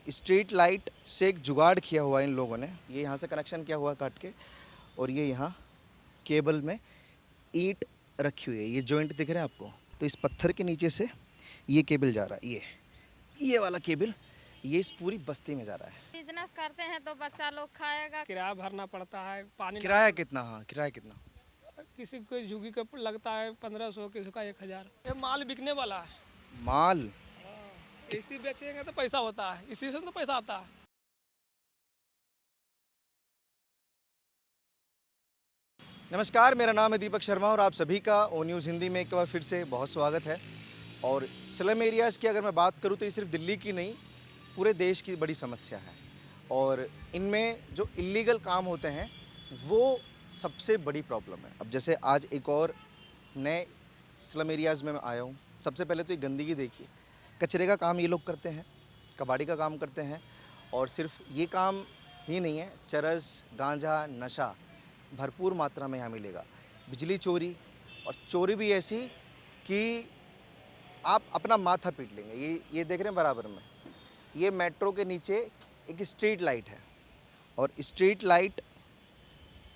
Street light से एक जुगाड़ किया हुआ है इन लोगों ने। ये यहाँ से कनेक्शन किया हुआ है काट के, और ये यहाँ केबल में ईंट रखी हुई है। ये जॉइंट दिख रहा है आपको, तो इस पत्थर के नीचे से ये केबल जा रहा है। ये वाला केबल ये इस पूरी बस्ती में जा रहा है। बिजनेस करते हैं तो बच्चा लोग खाएगा। किराया भरना पड़ता है, पानी किराया कितना? हाँ, किराया कितना? किसी को झुग्गी का लगता है 1500, किसी का 1000। ये माल बिकने वाला है। माल इसी बेचेंगे तो पैसा होता है, इसी से तो पैसा आता है। नमस्कार, मेरा नाम है दीपक शर्मा और आप सभी का ओ न्यूज़ हिंदी में एक बार फिर से बहुत स्वागत है। और स्लम एरियाज़ की अगर मैं बात करूँ तो ये सिर्फ दिल्ली की नहीं, पूरे देश की बड़ी समस्या है। और इनमें जो इलीगल काम होते हैं वो सबसे बड़ी प्रॉब्लम है। अब जैसे आज एक और नए स्लम एरियाज़ में मैं आया हूँ। सबसे पहले तो ये गंदगी देखिए, कचरे का काम ये लोग करते हैं, कबाड़ी का काम करते हैं। और सिर्फ ये काम ही नहीं है, चरस, गांजा, नशा भरपूर मात्रा में यहाँ मिलेगा। बिजली चोरी, और चोरी भी ऐसी कि आप अपना माथा पीट लेंगे। ये देख रहे हैं बराबर में, ये मेट्रो के नीचे एक स्ट्रीट लाइट है, और स्ट्रीट लाइट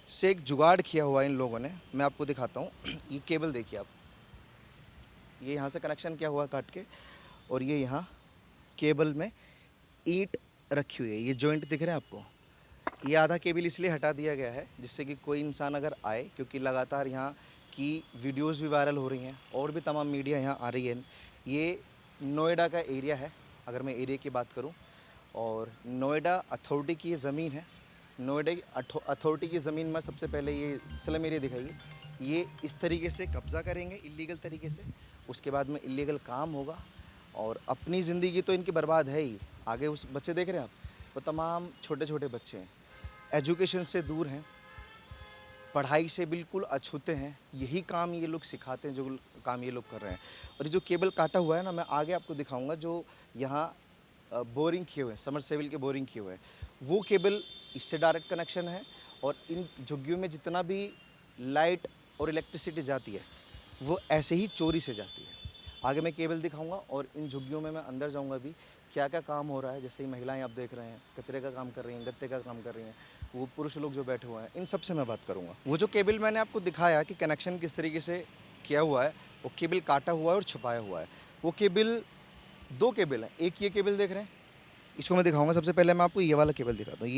से एक जुगाड़ किया हुआ है इन लोगों ने। मैं आपको दिखाता हूँ। ये केबल देखिए आप, ये यहाँ से कनेक्शन किया हुआ है काट के, और ये यहाँ केबल में ईंट रखी हुई है। ये जॉइंट दिख रहे हैं आपको, ये आधा केबल इसलिए हटा दिया गया है जिससे कि कोई इंसान अगर आए, क्योंकि लगातार यहाँ की वीडियोस भी वायरल हो रही हैं और भी तमाम मीडिया यहाँ आ रही है। ये नोएडा का एरिया है, अगर मैं एरिया की बात करूँ, और नोएडा अथॉरिटी की ये ज़मीन है। नोएडा अथॉरिटी की ज़मीन में सबसे पहले ये स्लम एरिया दिखाइए, ये इस तरीके से कब्ज़ा करेंगे इलीगल तरीके से। उसके बाद में इलीगल काम होगा, और अपनी ज़िंदगी तो इनकी बर्बाद है ही। आगे उस बच्चे देख रहे हैं आप, वो तमाम छोटे छोटे बच्चे हैं, एजुकेशन से दूर हैं, पढ़ाई से बिल्कुल अछूते हैं। यही काम ये लोग सिखाते हैं, जो काम ये लोग कर रहे हैं। और ये जो केबल काटा हुआ है ना, मैं आगे आपको दिखाऊंगा, जो यहाँ बोरिंग किए हुए हैं, समरसेबिल के बोरिंग किए हुए हैं, वो केबल इससे डायरेक्ट कनेक्शन है। और इन झुग्गियों में जितना भी लाइट और इलेक्ट्रिसिटी जाती है वो ऐसे ही चोरी से जाती है। आगे मैं केबल दिखाऊंगा, और इन झुग्गियों में मैं अंदर जाऊंगा भी, क्या क्या काम हो रहा है। जैसे ही महिलाएं आप देख रहे हैं, कचरे का काम कर रही हैं, गत्ते का काम कर रही हैं, वो पुरुष लोग जो बैठे हुए हैं, इन सब से मैं बात करूंगा। वो जो केबल मैंने आपको दिखाया कि कनेक्शन किस तरीके से किया हुआ है, वो केबल काटा हुआ है और छुपाया हुआ है। वो केबल, दो केबल हैं। एक ये केबल देख रहे हैं, इसको मैं दिखाऊंगा। सबसे पहले मैं आपको ये वाला केबल दिखाता हूँ।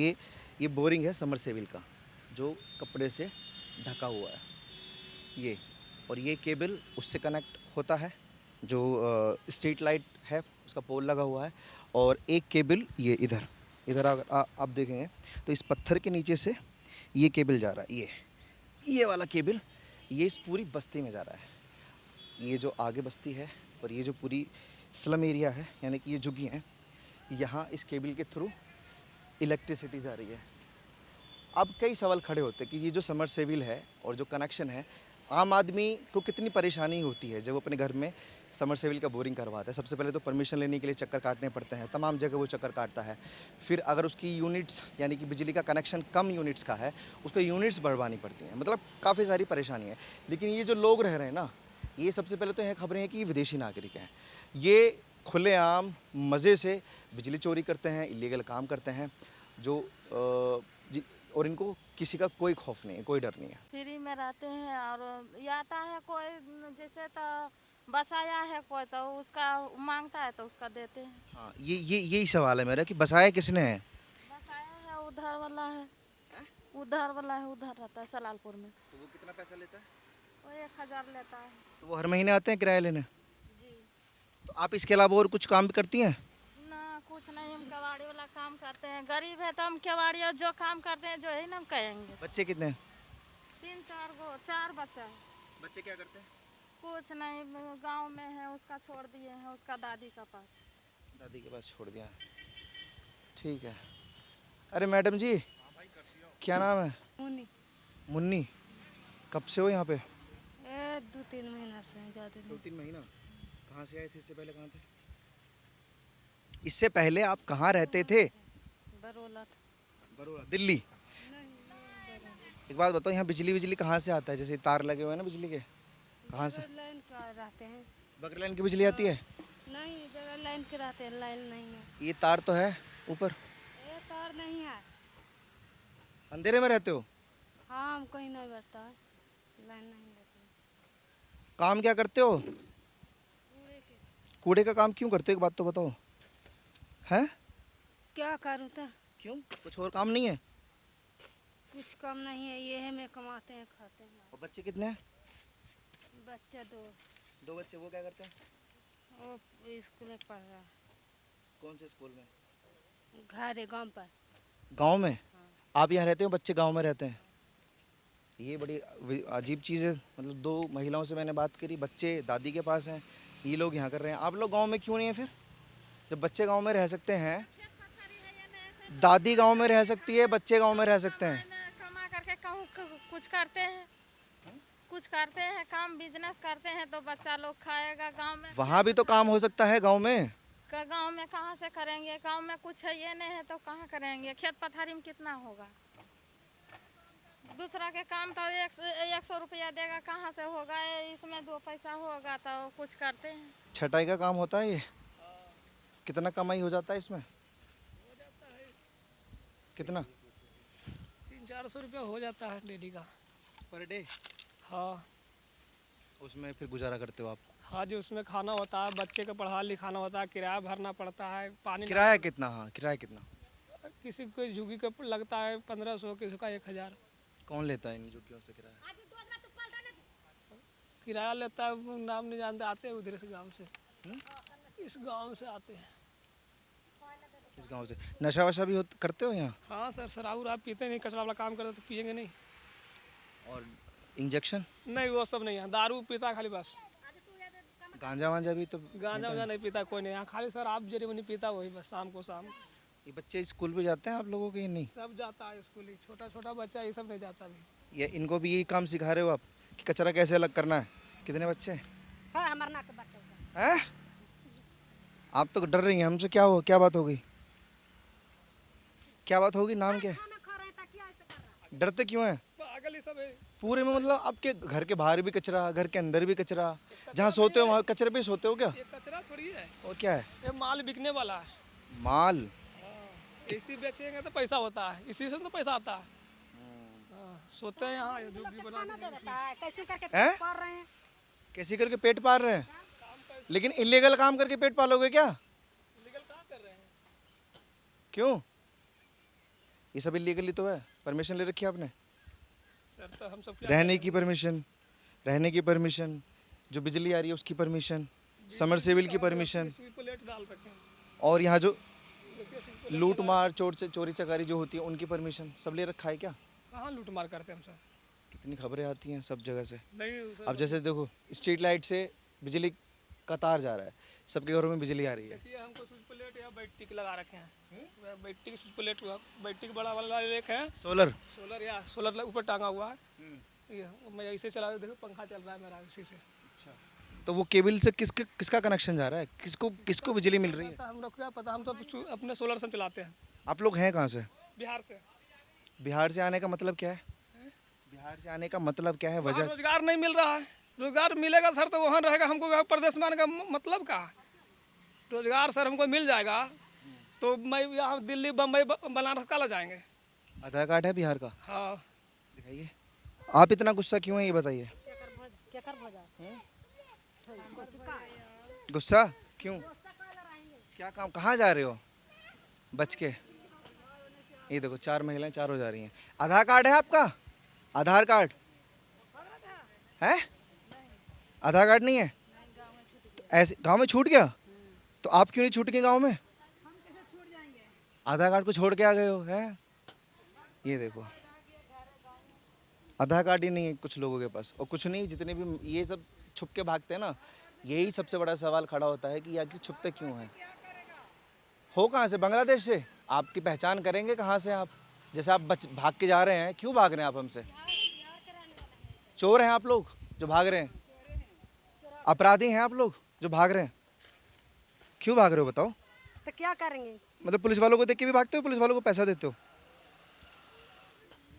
ये बोरिंग है समरसेबिल का, जो कपड़े से ढका हुआ है ये। और ये केबल उससे कनेक्ट होता है, जो स्ट्रीट लाइट है उसका पोल लगा हुआ है। और एक केबल ये इधर अगर आप देखेंगे तो इस पत्थर के नीचे से ये केबल जा रहा है। ये वाला केबल ये इस पूरी बस्ती में जा रहा है। ये जो आगे बस्ती है और ये जो पूरी स्लम एरिया है, यानी कि ये झुग्गी हैं, यहाँ इस केबल के थ्रू इलेक्ट्रिसिटी जा रही है। अब कई सवाल खड़े होते हैं कि ये जो समरसेबिल है और जो कनेक्शन है, आम आदमी को कितनी परेशानी होती है जब वो अपने घर में समरसेबिल का बोरिंग करवाता है। सबसे पहले तो परमिशन लेने के लिए चक्कर काटने पड़ते हैं, तमाम जगह वो चक्कर काटता है। फिर अगर उसकी यूनिट्स, यानी कि बिजली का कनेक्शन कम यूनिट्स का है, उसको यूनिट्स बढ़वानी पड़ती हैं। मतलब काफ़ी सारी परेशानी है। लेकिन ये जो लोग रह रहे हैं ना, ये सबसे पहले तो यह खबरें हैं कि ये विदेशी नागरिक हैं। ये खुलेआम मज़े से बिजली चोरी करते हैं, इलीगल काम करते हैं, और इनको किसी का कोई खौफ नहीं है, कोई डर नहीं है। फ्री में रहते हैं, और ये आता है कोई, जैसे तो बस आया है कोई, तो उसका मांगता है तो उसका देते हैं। हाँ, यही सवाल है मेरा कि बसाया किसने है? बस आया है उधर वाला है, उधर वाला है, उधर रहता है सलालपुर में। तो वो कितना पैसा लेता है? वो 1000 लेता है। तो वो हर महीने आते हैं किराया लेने? जी तो आप इसके अलावा और कुछ काम भी करती हैं? ना, कुछ नहीं, हम कबाड़ी वाला काम करते हैं। गरीब है तो हम कबाड़ी और जो काम करते हैं जो है ना, हम कहेंगे। बच्चे कितने हैं? 4 बच्चा है। बच्चे क्या करते हैं? कुछ नहीं, गांव में है, उसका छोड़ दिए हैं उसका दादी का पास। दादी के पास छोड़ दिया। ठीक है। अरे मैडम जी, क्या नाम है? मुन्नी। मुन्नी। कब से हो यहाँ पे? 2-3 महीना से हैं, ज़्यादा नहीं। 2-3 महीना। कहाँ से आए थे? इससे पहले कहाँ थे? इससे पहले आप कहाँ रहते थे? बरोला था। बरोड़ा, दिल्ली। एक बात बताओ, यहाँ बिजली कहाँ से आता है? जैसे तार लगे हुए हैं ना बिजली के, कहाँ से? बगैर लाइन का रहते हैं। बगैर लाइन की बिजली आती है? नहीं, बगैर लाइन के रहते हैं, लाइन नहीं है। ये तार तो है, ऊपर ये तार नहीं है। अंधेरे में रहते हो? हाँ, हम कहीं नहीं बैठता है, लाइन नहीं रहती। काम क्या करते हो? कूड़े का काम क्यों करते हो, एक बात तो बताओ। हैं? क्या करूँ तो? क्यों, कुछ और काम नहीं है? कुछ कम नहीं है, ये है में कमाते हैं खाते हैं। और बच्चे कितने हैं? बच्चा दो बच्चे, वो क्या करते हैं? वो स्कूल में पढ़ रहा है। कौन से स्कूल में? घर है गांव पर। गांव में? आप यहाँ रहते हो, बच्चे गांव में रहते हैं? ये बड़ी अजीब चीज़ है। मतलब दो महिलाओं से मैंने बात करी, बच्चे दादी के पास हैं, ये लोग यहाँ कर रहे हैं। आप लोग गांव में क्यों नहीं है फिर? जब बच्चे गांव में रह सकते हैं, दादी गांव में रह सकती है, बच्चे गांव में रह सकते हैं। कमा करके कहूँ कुछ करते हैं, कुछ करते हैं, काम बिजनेस करते हैं तो बच्चा लोग खाएगा। गांव में वहाँ भी तो काम हो सकता है गांव में। गांव में कहाँ से करेंगे? गांव में कुछ है ये नहीं है तो कहाँ करेंगे? खेत पथारी में कितना होगा? दूसरा के काम तो 100 रुपया देगा, कहाँ से होगा? इसमें 2 पैसा होगा तो कुछ करते हैं। छटाई का काम होता है ये? कितना कमाई हो जाता है इसमें? कितना? 300-400 रुपया हो जाता है डेली का। Per day? हाँ उसमें फिर गुजारा करते हो आप? हाँ जी, उसमें खाना होता है, बच्चे का पढ़ा लिखाना होता है, किराया भरना पड़ता है, पानी किराया कितना? हाँ, किराया कितना? किसी को झुग्गी का लगता है 1500, किसी का 1000। कौन लेता है इन झुग्गियों से किराया? किराया लेता है, वो नाम नहीं जानते, आते हैं उधर से गांव से। इस गांव से आते हैं। इस गांव से? नशा वशा भी करते हो यहाँ? हाँ सर, शराब उराब पीते नहीं, कचरा वाला काम करते तो पियेंगे नहीं। और इंजेक्शन? नहीं, वो सब नहीं है, दारू पीता है खाली बस। गांजा वांजा भी तो? गांजा वांजा नहीं पीता कोई नहीं यहाँ, खाली शराब जरी नहीं पीता, वही बस शाम को शाम। ये बच्चे स्कूल पे जाते हैं आप लोगों के? नहीं, सब जाता है स्कूल ही, छोटा छोटा बच्चा ये सब नहीं जाता भी। ये इनको भी यही काम सिखा रहे हो आप कि कचरा कैसे अलग करना है? कितने बच्चे हैं? हैं? आप तो डर रही हैं हमसे, क्या हो, क्या बात हो गई? क्या बात होगी? नाम क्या है? डरते क्यों हैं? पागल ही सब है। पूरे में मतलब आपके घर के बाहर भी कचरा, घर के अंदर भी कचरा, जहाँ सोते हो वहाँ कचरे पे सोते हो क्या? ये कचरा थोड़ी है, और क्या है? ये माल बिकने वाला है। माल? इसी बेचेंगे तो पैसा होता है, इसी से तो पैसा आता है। हाँ, सोते हैं यहाँ, ये झुग्गी बना के। हैं? कैसे करके पेट पाल रहे हैं? लेकिन इलीगल काम करके पेट पालोगे क्या? लीगल काम कर रहे हैं। क्यों? ये सब इलीगली तो है। परमिशन ले रखी है आपने? सर तो हम सब रहने की परमिशन, रहने की परमिशन, जो बिजली आ रही है उसकी परमिशन, समरसेबिल की परमिशन, प्लेट डाल रखे हैं। और यहाँ जो लूट मार चोरी चकारी जो होती है उनकी परमिशन सब ले रखा है क्या? कहाँ लूट मार करते हैं हम सर? कितनी खबरें आती हैं सब जगह से। नहीं सर, अब जैसे देखो, स्ट्रीट लाइट से बिजली का तार जा रहा है, सबके घरों में बिजली आ रही है। ये हमको स्विच प्लेट या बैटरी की लगा रखे हैं। बैटरी की स्विच प्लेट, बैटरी का बड़ा वाला एक है, सोलर? सोलर या सोलर ऊपर टांगा हुआ है। ये मैं ऐसे चला रहा हूं, देखो पंखा चल रहा है मेरा इसी से। तो वो केबल से किसका कनेक्शन जा रहा है? किसको बिजली मिल रही है? हम लोग क्या पता, हम तो अपने सोलर से चलाते हैं। आप लोग हैं कहाँ से? बिहार से। बिहार से आने का मतलब क्या है? बिहार से आने का मतलब क्या है? वहाँ वजह? रोजगार नहीं मिल रहा है। रोजगार मिलेगा सर तो वहाँ रहेगा, हमको यहाँ प्रदेश में आने का मतलब क्या? रोजगार सर हमको मिल जाएगा तो मैं यहाँ दिल्ली बम्बई बनारस काला जाएंगे। आधार कार्ड है बिहार का? हाँ। दिखाइए। आप इतना गुस्सा क्यों है ये बताइए? गुस्सा क्यों? क्या काम, कहाँ जा रहे हो बच के? ये देखो 4 महिलाएं, चारों जा रही हैं। आधार कार्ड है आपका? आधार कार्ड है? आधार कार्ड नहीं है तो ऐसे गांव में छूट गया? तो आप क्यों नहीं छूट गए गांव में? आधार कार्ड को छोड़ के आ गए हो? हैं? ये देखो, आधार कार्ड ही नहीं है कुछ लोगों के पास, और कुछ नहीं, जितने भी ये सब छुप के भागते हैं ना, यही सबसे बड़ा सवाल खड़ा होता है कि आखिर छुपते क्यों हैं? हो कहाँ से? बांग्लादेश से? आपकी पहचान करेंगे कहाँ से आप? जैसे आप भाग के जा रहे हैं, क्यों भाग रहे हैं आप हमसे? चोर हैं आप लोग जो भाग रहे हैं? अपराधी हैं आप लोग जो भाग रहे हैं? क्यों भाग रहे हो बताओ? तो क्या करेंगे? मतलब पुलिस वालों को देख के भी भागते हो? पुलिस वालों को पैसा देते हो?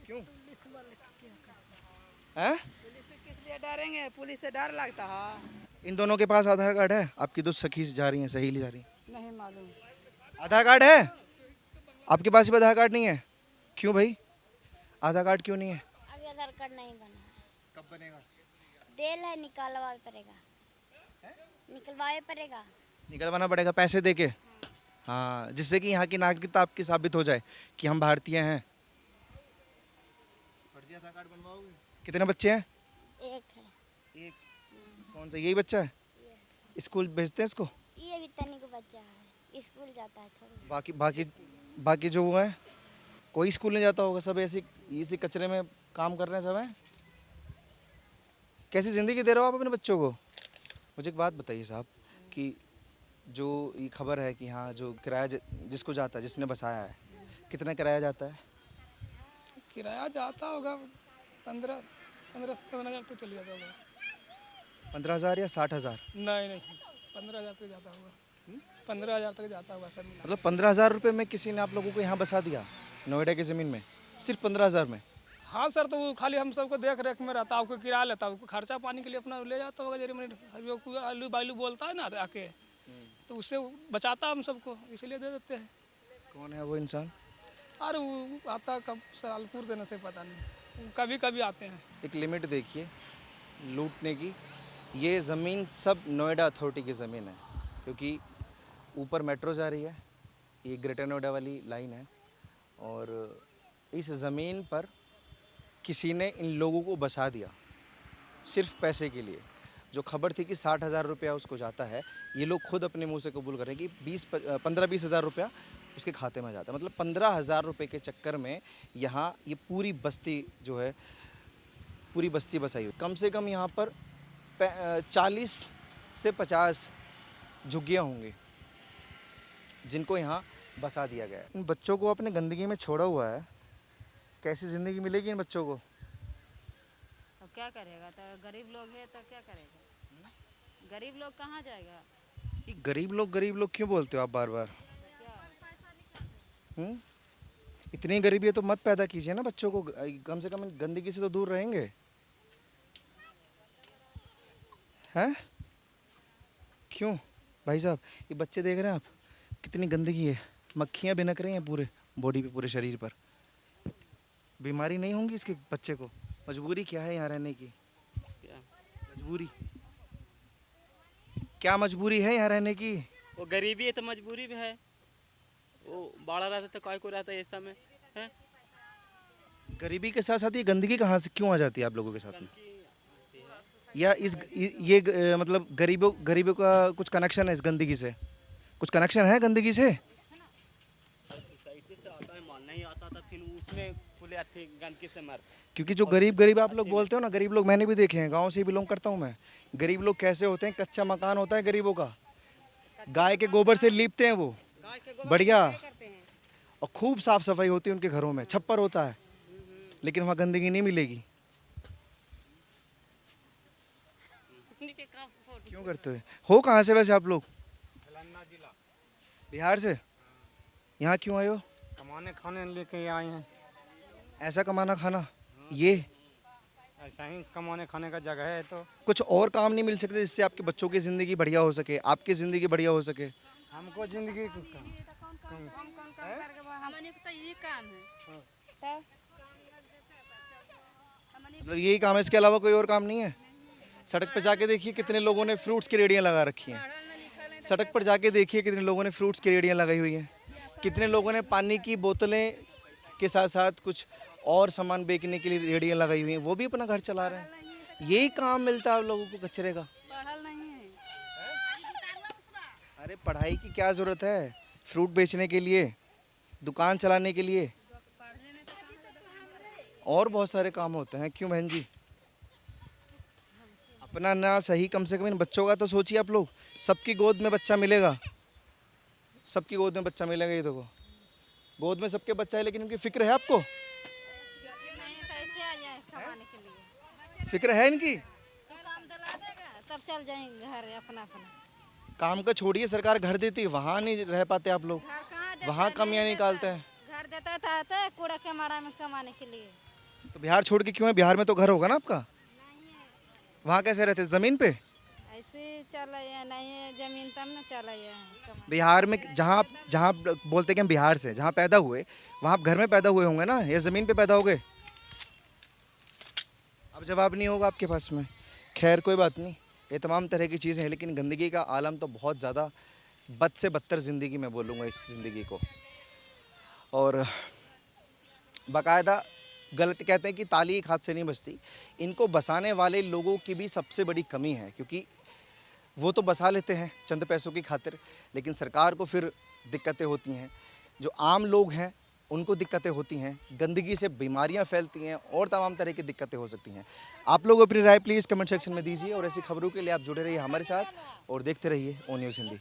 क्यों? हैं? पुलिस से किस लिए डरेंगे? पुलिस से डर लगता है। इन दोनों के पास आधार कार्ड है? आपकी दो सखी जा रही हैं, सहेली जा रही हैं, नहीं मालूम। आधार कार्ड है? आपके पास भी आधार कार्ड नहीं है? क्यों भाई, आधार कार्ड क्यों नहीं है? अभी आधार कार्ड नहीं बना है। कब बनेगा? देल है, निकलवाए पड़ेगा। निकलवाए पड़ेगा। निकलवाना पड़ेगा पैसे दे के? हाँ, जिससे कि यहाँ की नागरिकता आपकी साबित हो जाए कि हम भारतीय हैं। फर्जी आधार कार्ड बनवाओगे? कितने बच्चे हैं? एक है। एक। कौन सा, यही बच्चा है? स्कूल भेजते हैं इसको? ये भी तनी को बच्चा है, स्कूल जाता है थोड़ी। बाकी बाकी बाकी जो वो है, कोई स्कूल नहीं जाता होगा, सब ऐसे इसी कचरे में काम कर रहे हैं सब हैं। कैसी ज़िंदगी दे रहे हो आप अपने बच्चों को? मुझे एक बात बताइए साहब कि जो ये खबर है कि हाँ जो किराया जिसको जाता है, जिसने बसाया है, कितना किराया जाता है? किराया जाता होगा 15,000 तो चल जाता होगा। 15,000 या 60,000? नहीं 15,000 तक जाता होगा। 15,000 तक जाता होगा सब मिला। मतलब 15,000 रुपये में किसी ने आप लोगों को यहाँ बसा दिया नोएडा की ज़मीन में, सिर्फ 15,000 में? हाँ सर, तो वो खाली हम सबको देख रेख में रहता, आपको किराया लेता, आपको खर्चा पानी के लिए अपना ले जाता होगा। जरी मैंने आलू बालू बोलता है ना आके, तो उससे बचाता हम सबको, इसीलिए दे देते हैं। कौन है वो इंसान? अरे वो आता कब सालपुर देने से पता नहीं, कभी कभी आते हैं। एक लिमिट देखिए लूटने की। ये ज़मीन सब नोएडा अथॉरिटी की ज़मीन है, क्योंकि ऊपर मेट्रो जा रही है, ये ग्रेटर नोएडा वाली लाइन है, और इस ज़मीन पर किसी ने इन लोगों को बसा दिया सिर्फ पैसे के लिए। जो खबर थी कि 60,000 रुपया उसको जाता है, ये लोग खुद अपने मुंह से कबूल करें कि 15-20 हज़ार रुपया उसके खाते में जाता है। मतलब 15,000 रुपये के चक्कर में यहाँ ये पूरी बस्ती जो है, पूरी बस्ती बसाई हुई। कम से कम यहाँ पर 40 से 50 झुग्गियाँ होंगी जिनको यहाँ बसा दिया गया है। इन बच्चों को अपने गंदगी में छोड़ा हुआ है, कैसी ज़िंदगी मिलेगी इन बच्चों को? अब क्या करेगा, तो गरीब लोग है तो क्या करेगा? गरीब लोग कहाँ जाएगा? ये गरीब लोग क्यों बोलते हो आप बार बार? इतनी गरीबी है तो मत पैदा कीजिए ना बच्चों को, कम से कम गंदगी से तो दूर रहेंगे। हैं? क्यों भाई साहब, ये बच्चे देख रहे हैं आप, कितनी गंदगी है, मक्खियाँ भिनक रही हैं पूरे बॉडी पे, पूरे शरीर पर। बीमारी नहीं होंगी इसके बच्चे को? मजबूरी क्या है यहाँ रहने की? मजबूरी क्या, मजबूरी है यहाँ रहने की? वो गरीबी है तो मजबूरी भी है। वो बाड़ा रहता तो काय को रहता है ऐसा में है। गरीबी के साथ साथ ये गंदगी कहाँ से क्यों आ जाती है आप लोगों के साथ में? या ये मतलब गरीबों का कुछ कनेक्शन है इस गंदगी से? कुछ कनेक्शन है गंदगी से? सोसाइटी से आता है, मान नहीं आता था, फिर उसमें खुले आते गंदगी से मर। क्योंकि जो गरीब आप लोग बोलते हो ना, गरीब लोग मैंने भी देखे हैं, गांव से बिलोंग करता हूं मैं। गरीब लोग कैसे होते हैं? कच्चा मकान होता है गरीबों का, गाय के गोबर से लीपते हैं वो, बढ़िया, और खूब साफ सफाई होती है उनके घरों में, छप्पर होता है, लेकिन वहाँ गंदगी नहीं मिलेगी। क्यों करते हो कहाँ से वैसे आप लोग? बिहार से? यहाँ क्यों आए हो? कमाने खाने लेके आए हैं। ऐसा कमाना खाना, ये ऐसा ही कमाने खाने का जगह है। तो कुछ और काम नहीं मिल सकते जिससे आपके बच्चों की ज़िंदगी बढ़िया हो सके, आपकी ज़िंदगी बढ़िया हो सके? हमको जिंदगी हमने तो यही काम है। मतलब यही काम है, इसके अलावा कोई और काम नहीं है? सड़क पर जाके देखिए कितने लोगों ने फ्रूट्स की रेडियाँ लगा रखी हैं। सड़क पर जाके देखिए कितने लोगों ने फ्रूट्स की रेडियाँ लगाई हुई हैं। कितने लोगों ने पानी की बोतलें के साथ साथ कुछ और सामान बेचने के लिए रेडियाँ लगाई हुई हैं, वो भी अपना घर चला रहे हैं। यही काम मिलता है आप लोगों को कचरे का? पढ़ल नहीं है। अरे पढ़ाई की क्या ज़रूरत है? फ्रूट बेचने के लिए, दुकान चलाने के लिए, और बहुत सारे काम होते हैं। क्यों बहन जी? अपना ना सही, कम से कम इन बच्चों का तो सोचिए आप लोग। सबकी गोद में बच्चा मिलेगा, सबकी गोद में बच्चा मिलेगा, ये देखो गोद में सबके बच्चा है, लेकिन इनकी फिक्र है आपको? नहीं तो ऐसे आ जाए कमाने के लिए। फिक्र है इनकी? तो काम दिला देगा तब चल जाएंगे घर अपना अपना। काम का छोड़िए, सरकार घर देती है, वहाँ नहीं रह पाते आप लोग, घर कहाँ देता वहाँ है? कमियाँ नहीं निकालते देता। हैं। घर देता था तो कूड़ा के मारा में कमाने के लिए। तो बिहार छोड़ के क्यों है? बिहार में तो घर होगा ना आपका, नहीं है, वहाँ कैसे रहते? ज़मीन पे? ऐसे चला या नहीं है जमीन तब ना चला या बिहार में जहाँ जहाँ आप बोलते हैं कि हम बिहार से जहाँ पैदा हुए वहाँ आप घर में पैदा हुए होंगे ना, या ज़मीन पे पैदा हो गए? अब जवाब नहीं होगा आपके पास में। खैर कोई बात नहीं, ये तमाम तरह की चीज़ें हैं, लेकिन गंदगी का आलम तो बहुत ज़्यादा बद से बदतर ज़िंदगी मैं बोलूँगा इस ज़िंदगी को। और बाकायदा गलत कहते हैं कि ताली एक हाथ से नहीं बजती, इनको बसाने वाले लोगों की भी सबसे बड़ी कमी है, क्योंकि वो तो बसा लेते हैं चंद पैसों की खातिर, लेकिन सरकार को फिर दिक्कतें होती हैं, जो आम लोग हैं उनको दिक्कतें होती हैं, गंदगी से बीमारियां फैलती हैं और तमाम तरह की दिक्कतें हो सकती हैं। आप लोग अपनी राय प्लीज़ कमेंट सेक्शन में दीजिए और ऐसी खबरों के लिए आप जुड़े रहिए हमारे साथ और देखते रहिए ओ न्यूज़ हिंदी।